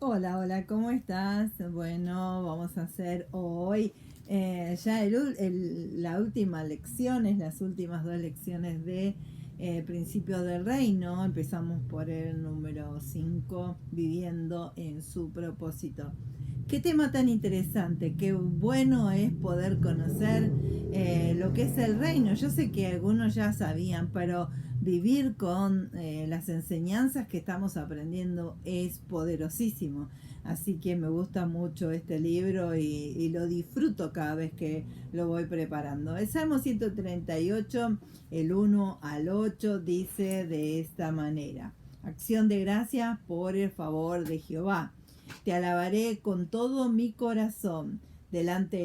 Hola, hola, ¿cómo estás? Bueno, vamos a hacer hoy ya la última lección, es las últimas dos lecciones de Principios del Reino. Empezamos por el número 5, viviendo en su propósito. Qué tema tan interesante, qué bueno es poder conocer lo que es el reino. Yo sé que algunos ya sabían, pero vivir con las enseñanzas que estamos aprendiendo es poderosísimo. Así que me gusta mucho este libro y lo disfruto cada vez que lo voy preparando. El Salmo 138, el 1 al 8, dice de esta manera: Acción de gracias por el favor de Jehová. Te alabaré con todo mi corazón. Delante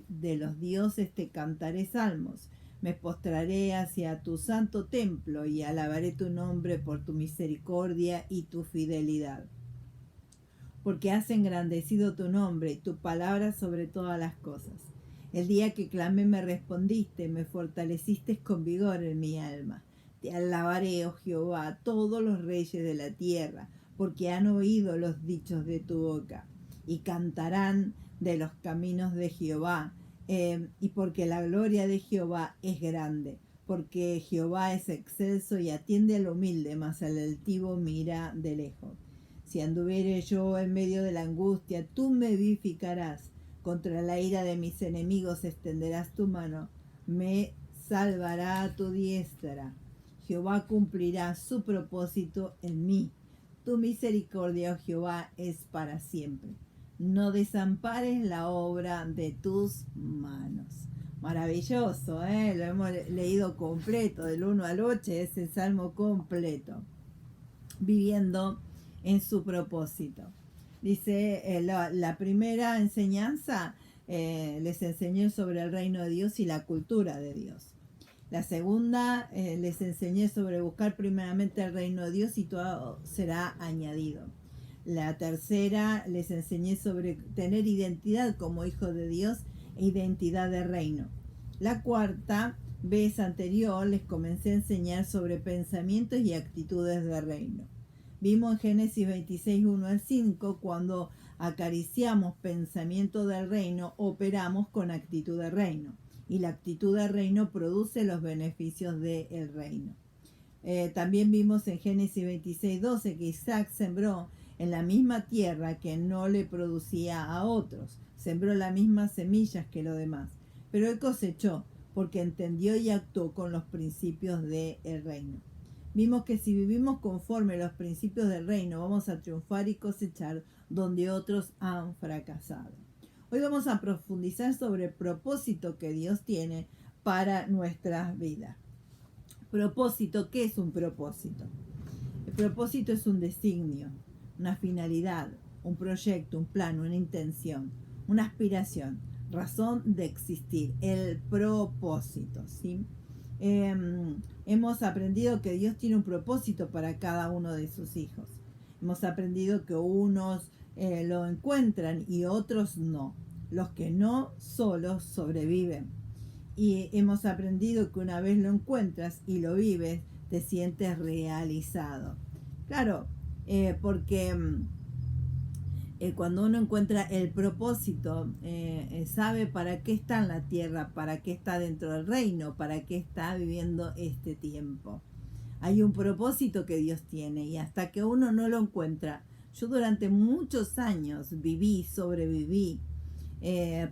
de los dioses te cantaré salmos. Me postraré hacia tu santo templo y alabaré tu nombre por tu misericordia y tu fidelidad. Porque has engrandecido tu nombre y tu palabra sobre todas las cosas. El día que clamé me respondiste, me fortaleciste con vigor en mi alma. Te alabaré, oh Jehová, todos los reyes de la tierra, porque han oído los dichos de tu boca, y cantarán de los caminos de Jehová, y porque la gloria de Jehová es grande, porque Jehová es excelso y atiende al humilde, mas al altivo mira de lejos. Si anduviere yo en medio de la angustia, tú me vivificarás. Contra la ira de mis enemigos extenderás tu mano. Me salvará tu diestra. Jehová cumplirá su propósito en mí. Tu misericordia, oh Jehová, es para siempre. No desampares la obra de tus manos. Maravilloso, ¿eh? Lo hemos leído completo, del 1 al 8, es el salmo completo. Viviendo en su propósito. Dice, la primera enseñanza les enseñé sobre el reino de Dios y la cultura de Dios. La segunda les enseñé sobre buscar primeramente el reino de Dios y todo será añadido. La tercera les enseñé sobre tener identidad como hijo de Dios e identidad de reino. La cuarta vez anterior les comencé a enseñar sobre pensamientos y actitudes de reino. Vimos en Génesis 26, 1 al 5, cuando acariciamos pensamiento del reino, operamos con actitud de reino. Y la actitud de reino produce los beneficios del reino. También vimos en Génesis 26, 12 que Isaac sembró en la misma tierra que no le producía a otros. Sembró las mismas semillas que los demás. Pero él cosechó porque entendió y actuó con los principios del reino. Vimos que si vivimos conforme a los principios del reino, vamos a triunfar y cosechar donde otros han fracasado. Hoy vamos a profundizar sobre el propósito que Dios tiene para nuestras vidas. Propósito, ¿qué es un propósito? El propósito es un designio, una finalidad, un proyecto, un plan, una intención, una aspiración, razón de existir, el propósito, ¿sí? Hemos aprendido que Dios tiene un propósito para cada uno de sus hijos. Hemos aprendido que unos lo encuentran y otros no. Los que no solos sobreviven. Y hemos aprendido que una vez lo encuentras y lo vives, te sientes realizado. Claro, porque cuando uno encuentra el propósito, sabe para qué está en la tierra, para qué está dentro del reino, para qué está viviendo este tiempo. Hay un propósito que Dios tiene y hasta que uno no lo encuentra. Yo durante muchos años viví, sobreviví,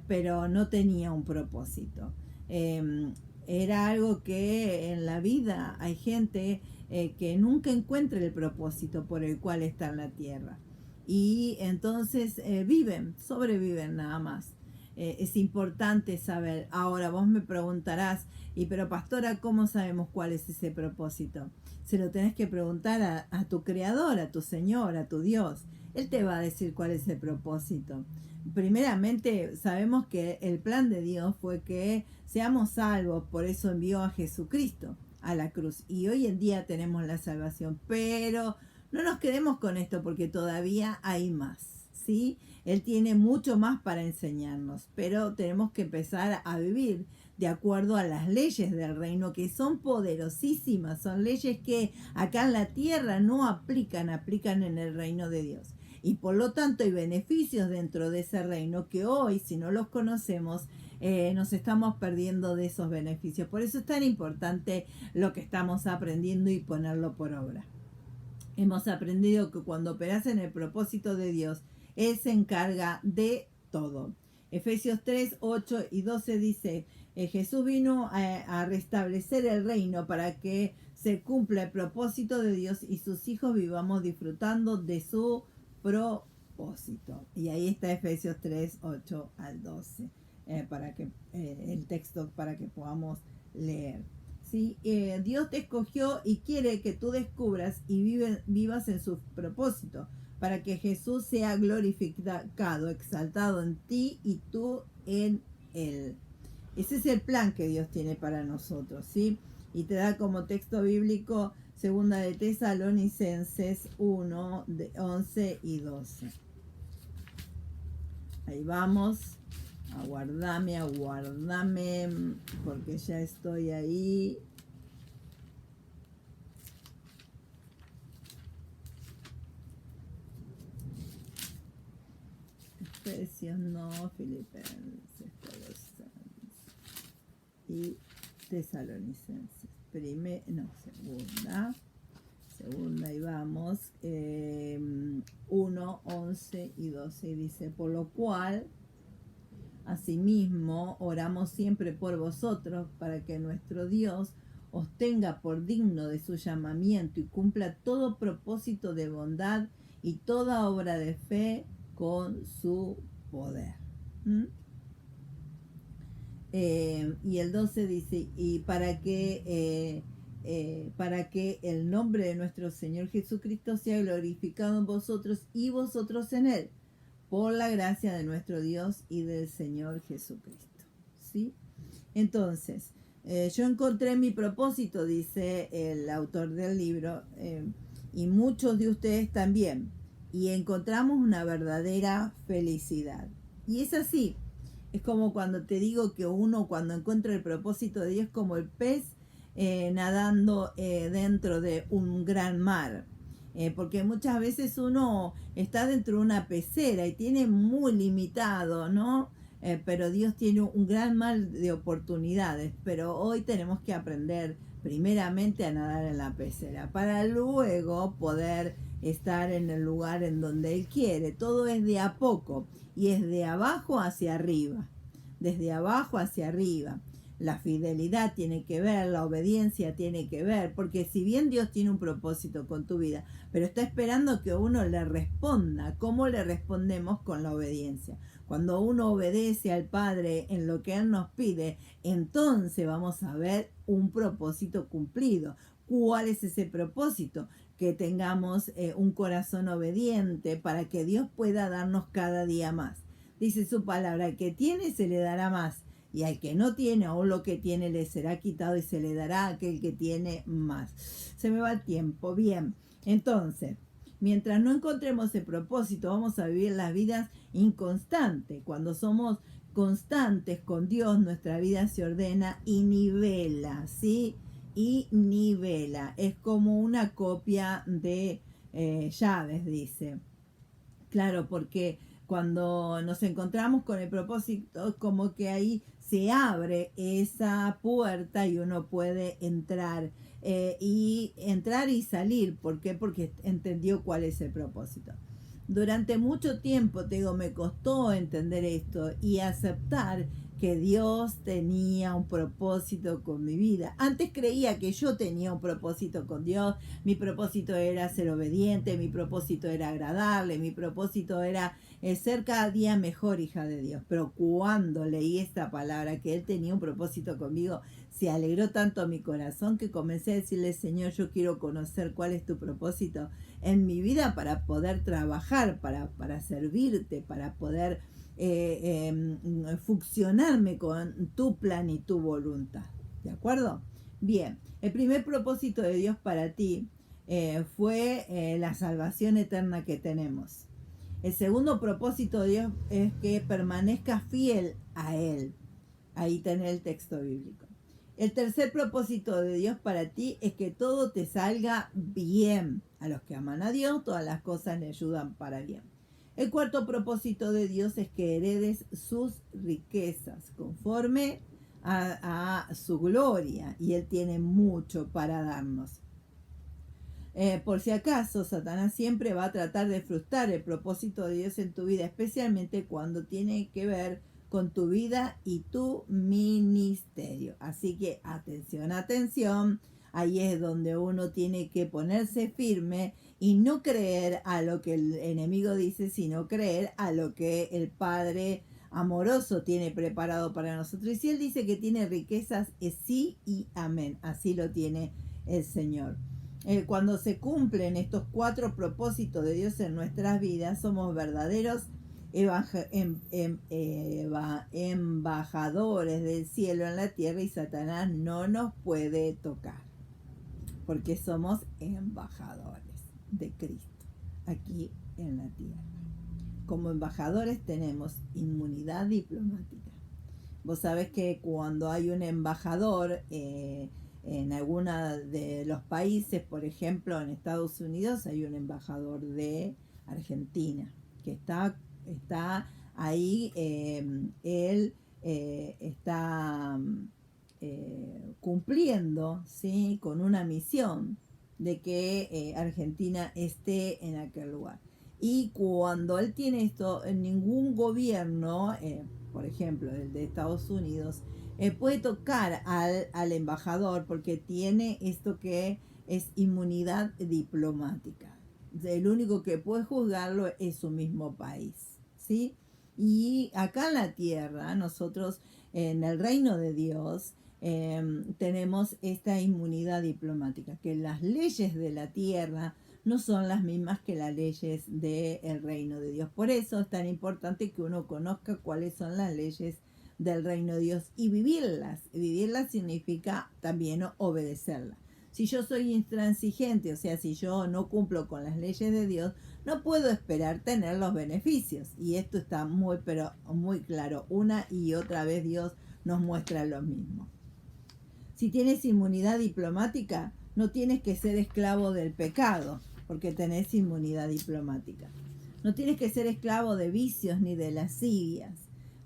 pero no tenía un propósito. Era algo que en la vida hay gente que nunca encuentra el propósito por el cual está en la tierra. Y entonces sobreviven nada más. Es importante saber. Ahora vos me preguntarás, pero pastora, ¿cómo sabemos cuál es ese propósito? Se lo tenés que preguntar a tu creador, a tu Señor, a tu Dios. Él te va a decir cuál es el propósito. Primeramente, sabemos que el plan de Dios fue que seamos salvos, por eso envió a Jesucristo a la cruz. Y hoy en día tenemos la salvación, pero no nos quedemos con esto porque todavía hay más, ¿sí? Él tiene mucho más para enseñarnos, pero tenemos que empezar a vivir de acuerdo a las leyes del reino, que son poderosísimas, son leyes que acá en la tierra no aplican en el reino de Dios. y por lo tanto hay beneficios dentro de ese reino que hoy, si no los conocemos, nos estamos perdiendo de esos beneficios. Por eso es tan importante lo que estamos aprendiendo y ponerlo por obra. Hemos aprendido que cuando operas en el propósito de Dios, Él se encarga de todo. Efesios 3, 8 y 12 dice, Jesús vino a restablecer el reino para que se cumpla el propósito de Dios y sus hijos vivamos disfrutando de su propósito. Y ahí está Efesios 3, 8 al 12, para que el texto para que podamos leer. ¿Sí? Dios te escogió y quiere que tú descubras y vivas en su propósito, para que Jesús sea glorificado, exaltado en ti y tú en Él. Ese es el plan que Dios tiene para nosotros, ¿sí? Y te da como texto bíblico 2 de Tesalonicenses 1, 11 y 12. Ahí vamos. Aguardame, porque ya estoy ahí. Efesios no, Filipenses, y Tesalonicenses. Segunda, y vamos. 1, 11 y 12. Y dice, por lo cual... Asimismo, oramos siempre por vosotros para que nuestro Dios os tenga por digno de su llamamiento y cumpla todo propósito de bondad y toda obra de fe con su poder. Y el 12 dice, y para que el nombre de nuestro Señor Jesucristo sea glorificado en vosotros y vosotros en Él, por la gracia de nuestro Dios y del Señor Jesucristo. ¿Sí? Entonces, yo encontré mi propósito, dice el autor del libro, y muchos de ustedes también, y encontramos una verdadera felicidad. Y es así, es como cuando te digo que uno cuando encuentra el propósito de Dios es como el pez nadando dentro de un gran mar. Porque muchas veces uno está dentro de una pecera y tiene muy limitado, ¿no? Pero Dios tiene un gran mar de oportunidades, pero hoy tenemos que aprender primeramente a nadar en la pecera para luego poder estar en el lugar en donde Él quiere. Todo es de a poco y es de abajo hacia arriba, desde abajo hacia arriba. La fidelidad tiene que ver, la obediencia tiene que ver, porque si bien Dios tiene un propósito con tu vida, pero está esperando que uno le responda. ¿Cómo le respondemos? Con la obediencia. Cuando uno obedece al Padre en lo que Él nos pide, entonces vamos a ver un propósito cumplido. ¿Cuál es ese propósito? Que tengamos un corazón obediente para que Dios pueda darnos cada día más. Dice su palabra, el que tiene se le dará más, y al que no tiene, aún lo que tiene le será quitado y se le dará a aquel que tiene más. Se me va el tiempo. Bien, entonces, mientras no encontremos el propósito, vamos a vivir las vidas inconstantes. Cuando somos constantes con Dios, nuestra vida se ordena y nivela, ¿sí? Y nivela. Es como una copia de llaves, dice. Claro, porque cuando nos encontramos con el propósito, como que ahí se abre esa puerta y uno puede entrar y salir. ¿Por qué? Porque entendió cuál es el propósito. Durante mucho tiempo, te digo, me costó entender esto y aceptar que Dios tenía un propósito con mi vida. Antes creía que yo tenía un propósito con Dios, mi propósito era ser obediente, mi propósito era agradable, mi propósito era ser cada día mejor hija de Dios. Pero cuando leí esta palabra, que Él tenía un propósito conmigo, se alegró tanto mi corazón que comencé a decirle, Señor, yo quiero conocer cuál es tu propósito en mi vida para poder trabajar, para servirte, para poder funcionarme con tu plan y tu voluntad. ¿De acuerdo? Bien, el primer propósito de Dios para ti fue la salvación eterna que tenemos. El segundo propósito de Dios es que permanezcas fiel a Él. Ahí tenés el texto bíblico. El tercer propósito de Dios para ti es que todo te salga bien. A los que aman a Dios, todas las cosas le ayudan para bien. El cuarto propósito de Dios es que heredes sus riquezas conforme a su gloria, y Él tiene mucho para darnos. Por si acaso, Satanás siempre va a tratar de frustrar el propósito de Dios en tu vida, especialmente cuando tiene que ver con tu vida y tu ministerio. Así que atención, atención. Ahí es donde uno tiene que ponerse firme y no creer a lo que el enemigo dice, sino creer a lo que el Padre amoroso tiene preparado para nosotros. Y si Él dice que tiene riquezas, es sí y amén. Así lo tiene el Señor. Cuando se cumplen estos cuatro propósitos de Dios en nuestras vidas, somos verdaderos embajadores del cielo en la tierra, y Satanás no nos puede tocar, porque somos embajadores de Cristo aquí en la tierra. Como embajadores tenemos inmunidad diplomática. Vos sabés que cuando hay un embajador en alguno de los países, por ejemplo en Estados Unidos, hay un embajador de Argentina que está ahí. Él está cumpliendo, ¿sí?, con una misión de que Argentina esté en aquel lugar. Y cuando él tiene esto, en ningún gobierno, por ejemplo el de Estados Unidos, puede tocar al embajador, porque tiene esto que es inmunidad diplomática. El único que puede juzgarlo es su mismo país, ¿sí? Y acá en la tierra, nosotros en el reino de Dios, tenemos esta inmunidad diplomática, que las leyes de la tierra no son las mismas que las leyes del reino de Dios. Por eso es tan importante que uno conozca cuáles son las leyes del reino de Dios y vivirlas. Vivirlas significa también obedecerlas. Si yo soy intransigente, o sea, si yo no cumplo con las leyes de Dios, no puedo esperar tener los beneficios. Y esto está muy, pero muy claro. Una y otra vez Dios nos muestra lo mismo. Si tienes inmunidad diplomática, no tienes que ser esclavo del pecado, porque tenés inmunidad diplomática. No tienes que ser esclavo de vicios ni de lascivias.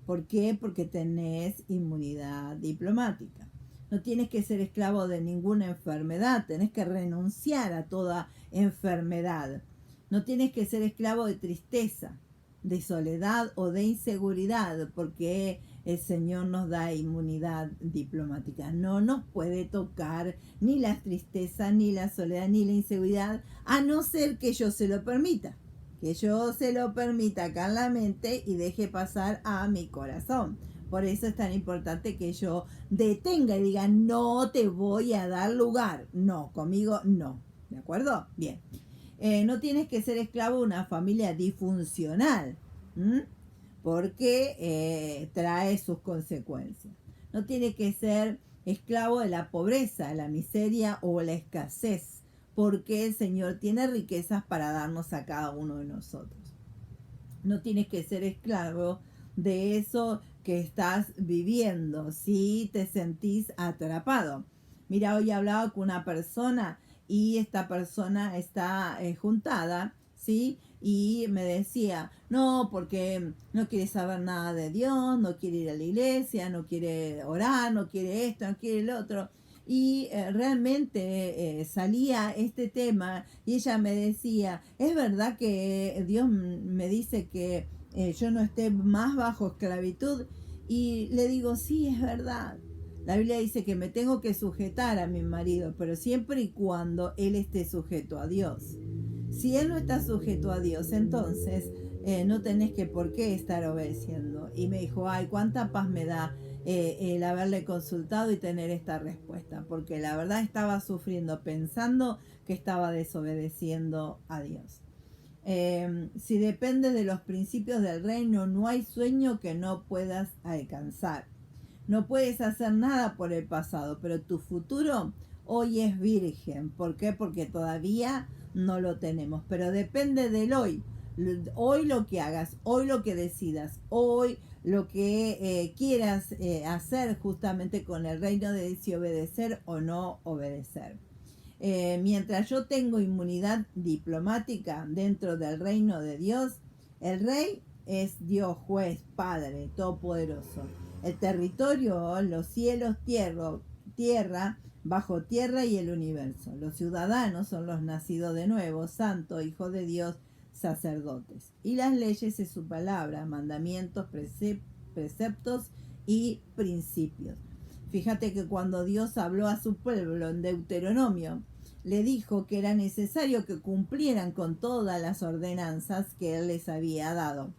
¿Por qué? Porque tenés inmunidad diplomática. No tienes que ser esclavo de ninguna enfermedad, tenés que renunciar a toda enfermedad. No tienes que ser esclavo de tristeza, de soledad o de inseguridad, porque el Señor nos da inmunidad diplomática. No nos puede tocar ni la tristeza, ni la soledad, ni la inseguridad, a no ser que yo se lo permita. Que yo se lo permita acá en la mente y deje pasar a mi corazón. Por eso es tan importante que yo detenga y diga, no te voy a dar lugar. No, conmigo no. ¿De acuerdo? Bien. No tienes que ser esclavo de una familia disfuncional, porque trae sus consecuencias. No tienes que ser esclavo de la pobreza, la miseria o la escasez, porque el Señor tiene riquezas para darnos a cada uno de nosotros. No tienes que ser esclavo de eso que estás viviendo si te sentís atrapado. Mira, hoy he hablado con una persona y esta persona está juntada, ¿sí? Y me decía, no, porque no quiere saber nada de Dios, no quiere ir a la iglesia, no quiere orar, no quiere esto, no quiere el otro. Y realmente salía este tema y ella me decía, es verdad que Dios me dice que yo no esté más bajo esclavitud. Y le digo, sí, es verdad. La Biblia dice que me tengo que sujetar a mi marido, pero siempre y cuando él esté sujeto a Dios. Si él no está sujeto a Dios, entonces no tenés que por qué estar obedeciendo. Y me dijo, ay, cuánta paz me da el haberle consultado y tener esta respuesta, porque la verdad estaba sufriendo pensando que estaba desobedeciendo a Dios. Si depende de los principios del reino, no hay sueño que no puedas alcanzar. No puedes hacer nada por el pasado, pero tu futuro hoy es virgen. ¿Por qué? Porque todavía no lo tenemos, pero depende del hoy. Hoy lo que hagas, hoy lo que decidas, hoy lo que quieras hacer justamente con el reino de Dios, si obedecer o no obedecer. Mientras yo tengo inmunidad diplomática dentro del reino de Dios, El rey es Dios, juez, Padre, todopoderoso. El territorio, los cielos, tierra, bajo tierra y el universo. Los ciudadanos son los nacidos de nuevo, santos, hijos de Dios, sacerdotes. Y las leyes es su palabra, mandamientos, preceptos y principios. Fíjate que cuando Dios habló a su pueblo en Deuteronomio, le dijo que era necesario que cumplieran con todas las ordenanzas que Él les había dado.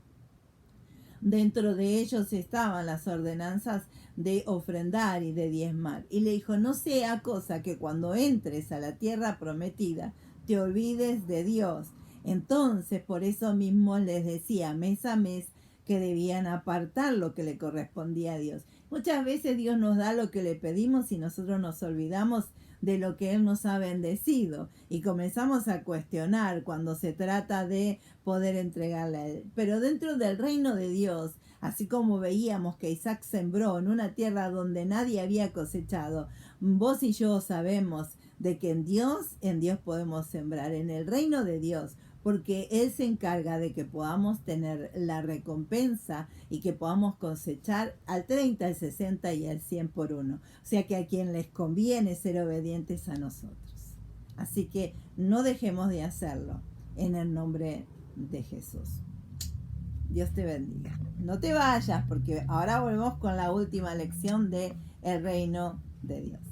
Dentro de ellos estaban las ordenanzas de ofrendar y de diezmar. Y le dijo, no sea cosa que cuando entres a la tierra prometida te olvides de Dios. Entonces, por eso mismo les decía mes a mes que debían apartar lo que le correspondía a Dios. Muchas veces Dios nos da lo que le pedimos y nosotros nos olvidamos de lo que Él nos ha bendecido y comenzamos a cuestionar cuando se trata de poder entregarle a Él. Pero dentro del reino de Dios, así como veíamos que Isaac sembró en una tierra donde nadie había cosechado, vos y yo sabemos de que en Dios podemos sembrar, en el reino de Dios, porque Él se encarga de que podamos tener la recompensa y que podamos cosechar al 30, al 60 y al 100 por uno. O sea que a quien les conviene ser obedientes a nosotros. Así que no dejemos de hacerlo en el nombre de Jesús. Dios te bendiga. No te vayas porque ahora volvemos con la última lección de el reino de Dios.